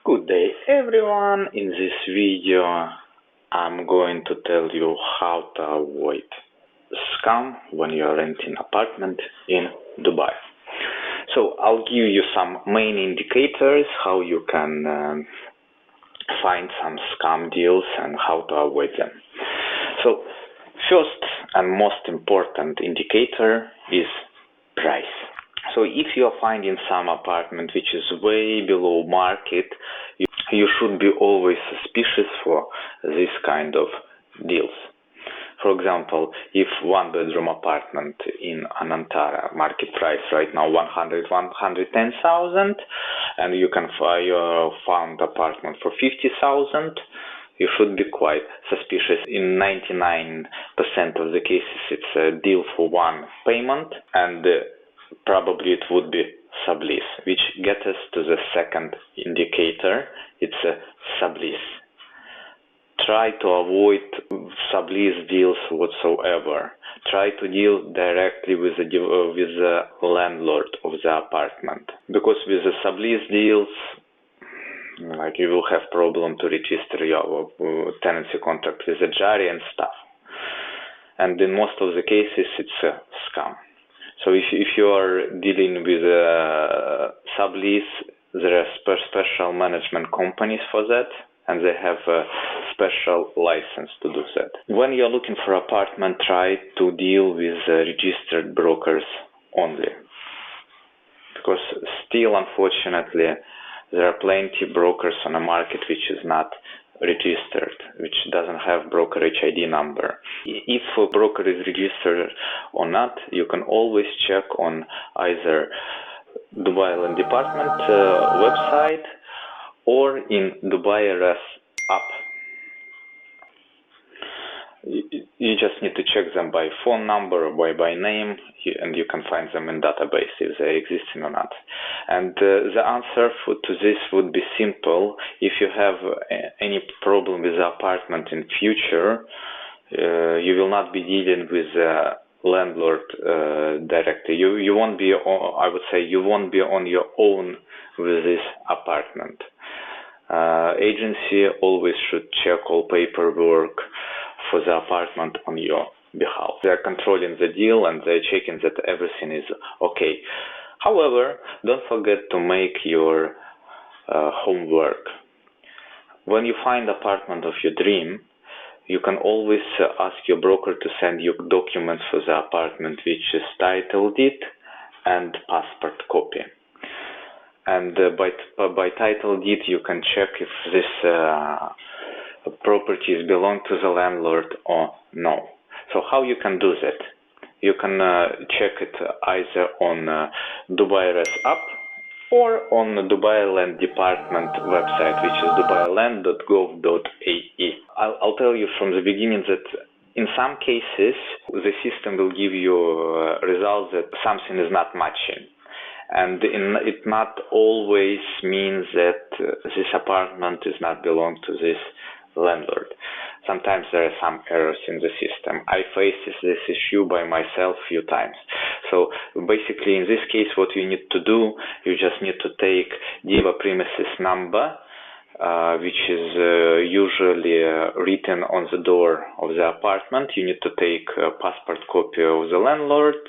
Good day everyone. In this video I'm going to tell you how to avoid scam when you're renting apartment in Dubai. So I'll give you some main indicators how you can find some scam deals and how to avoid them. So first and most important indicator is price. So if you're finding some apartment which is way below market, you should be always suspicious for this kind of deals. For example, if one bedroom apartment in Anantara market price right now 110,000 and you can find your found apartment for 50,000, you should be quite suspicious. In 99% of the cases it's a deal for one payment, and probably it would be sublease, which gets us to the second indicator. It's a sublease. Try to avoid sublease deals whatsoever. Try to deal directly with the landlord of the apartment, because with the sublease deals, like, you will have problem to register your tenancy contract with the jury and stuff. And in most of the cases, it's a scam. So if you are dealing with a sublease, there are special management companies for that, and they have a special license to do that. When you're looking for apartment, try to deal with registered brokers only, because still, unfortunately, there are plenty brokers on the market which is not registered, which doesn't have brokerage ID number. If a broker is registered or not, you can always check on either Dubai Land Department website or in Dubai RS app. You just need to check them by phone number or by name, and you can find them in database if they're existing or not. And the answer to this would be simple. If you have any problem with the apartment in future, you will not be dealing with the landlord directly. You won't be, I would say, you won't be on your own with this apartment. Agency always should check all paperwork for the apartment on your behalf. They are controlling the deal and they're checking that everything is okay. However, don't forget to make your homework. When you find apartment of your dream, you can always ask your broker to send you documents for the apartment, which is title deed and passport copy. And by title deed, you can check if this properties belong to the landlord or no. So how you can do that? You can check it either on Dubai RS app or on the Dubai Land Department website, which is dubailand.gov.ae. I'll tell you from the beginning that in some cases the system will give you results that something is not matching. And it not always means that this apartment is not belong to this landlord. Sometimes there are some errors in the system. I faced this issue by myself a few times. So basically in this case what you need to do, you just need to take DIVA premises number, which is usually written on the door of the apartment. You need to take a passport copy of the landlord,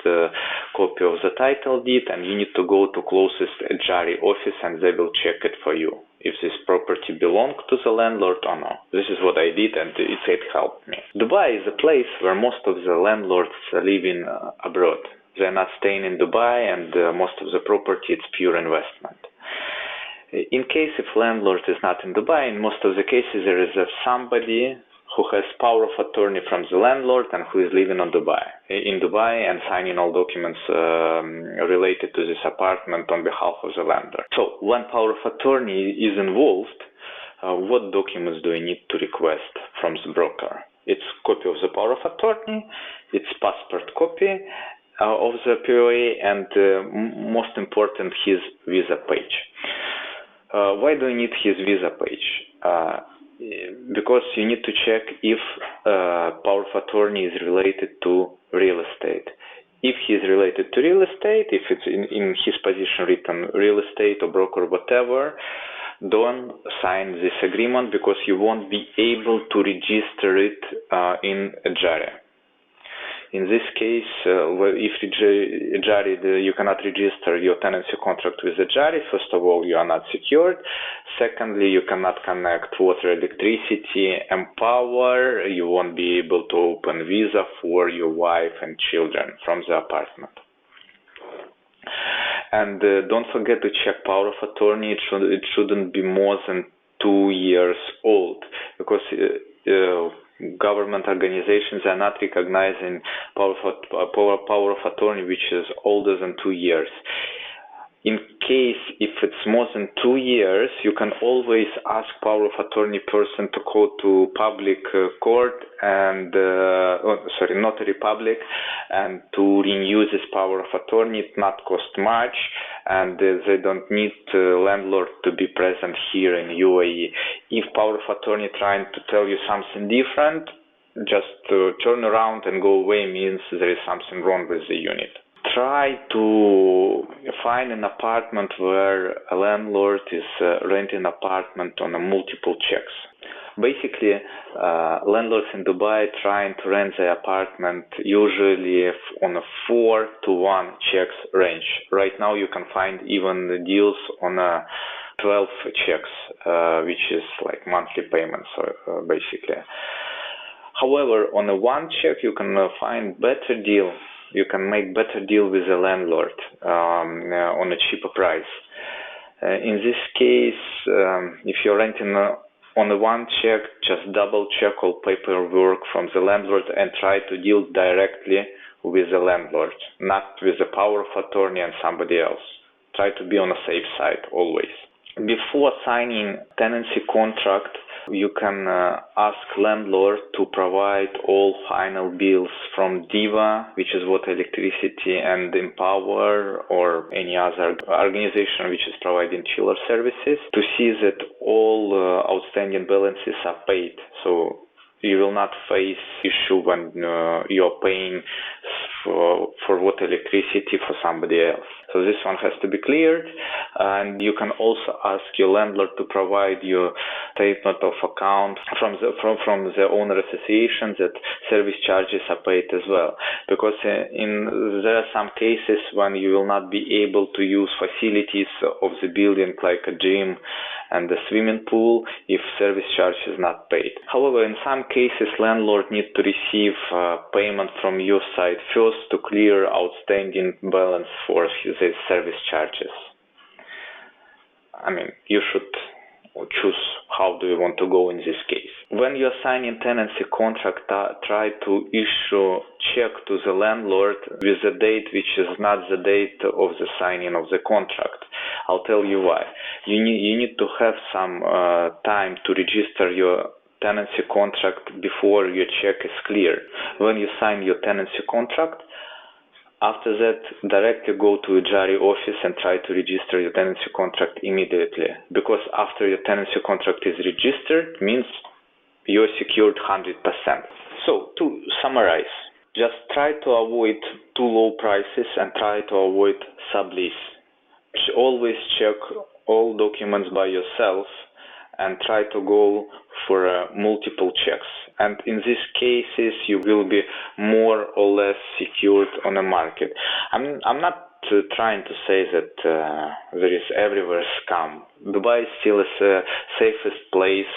copy of the title deed, and you need to go to closest jury office and they will check it for you, if this property belongs to the landlord or not. This is what I did, and it helped me. Dubai is a place where most of the landlords are living abroad. They're not staying in Dubai, and most of the property it's pure investment. In case if landlord is not in Dubai, in most of the cases there is somebody who has power of attorney from the landlord and who is living in Dubai and signing all documents related to this apartment on behalf of the landlord. So when power of attorney is involved, what documents do you need to request from the broker? It's copy of the power of attorney, it's passport copy of the POA, and most important, his visa page. Why do you need his visa page? Because you need to check if power of attorney is related to real estate. If he is related to real estate, if it's in his position written real estate or broker, whatever, don't sign this agreement because you won't be able to register it in Jari. In this case, if Jari, you cannot register your tenancy contract with the Jari. First of all, you are not secured. Secondly, you cannot connect water, electricity, and power. You won't be able to open visa for your wife and children from the apartment. And don't forget to check power of attorney. It shouldn't be more than 2 years old, because government organizations are not recognizing power of attorney which is older than 2 years. In case if it's more than 2 years, you can always ask power of attorney person to go to public court and notary public, and to renew this power of attorney. It not cost much, and they don't need landlord to be present here in UAE. If power of attorney trying to tell you something different, just turn around and go away, means there is something wrong with the unit. Try to find an apartment where a landlord is renting an apartment on a multiple checks. Basically, landlords in Dubai trying to rent the apartment usually on a 4-to-1 checks range. Right now you can find even deals on a 12 checks, which is like monthly payments, basically. However, on a 1 check you can find better deal. You can make better deal with the landlord on a cheaper price. In this case, if you're renting on the 1 check, just double check all paperwork from the landlord and try to deal directly with the landlord, not with the power of attorney and somebody else. Try to be on a safe side always. Before signing tenancy contract, you can ask landlord to provide all final bills from DIVA, which is water, electricity, and Empower, or any other organization which is providing chiller services, to see that all outstanding balances are paid. So you will not face issue when you're paying for water, electricity for somebody else. So this one has to be cleared, and you can also ask your landlord to provide your statement of account from the owner association that service charges are paid as well. Because there are some cases when you will not be able to use facilities of the building like a gym and the swimming pool if service charge is not paid. However, in some cases, landlord needs to receive payment from your side first to clear outstanding balance for the service charges. I mean, you should choose how do you want to go in this case. When you're signing tenancy contract, try to issue check to the landlord with the date which is not the date of the signing of the contract. I'll tell you why. You need to have some time to register your tenancy contract before your check is clear. When you sign your tenancy contract, after that, directly go to a Jari office and try to register your tenancy contract immediately. Because after your tenancy contract is registered, means you're secured 100%. So, to summarize, just try to avoid too low prices and try to avoid sublease. Always check all documents by yourself and try to go for multiple checks. And in these cases, you will be more or less secured on the market. I'm not trying to say that there is everywhere scam. Dubai is still the safest place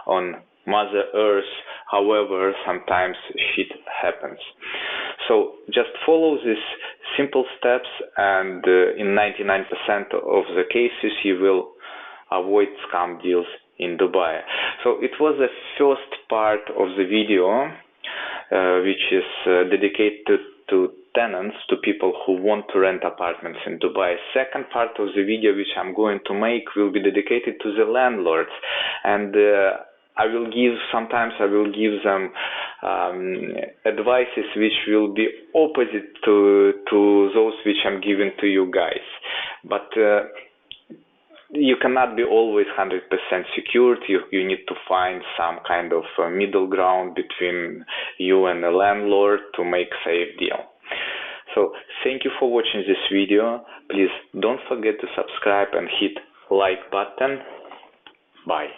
on Mother Earth. However, sometimes shit happens. So just follow these simple steps, and in 99% of the cases, you will avoid scam deals in Dubai. So it was the first part of the video, which is dedicated to tenants, to people who want to rent apartments in Dubai. Second part of the video, which I'm going to make, will be dedicated to the landlords, and sometimes I will give them advices which will be opposite to those which I'm giving to you guys. But you cannot be always 100% secured. You need to find some kind of middle ground between you and the landlord to make safe deal. So thank you for watching this video. Please don't forget to subscribe and hit like button. Bye.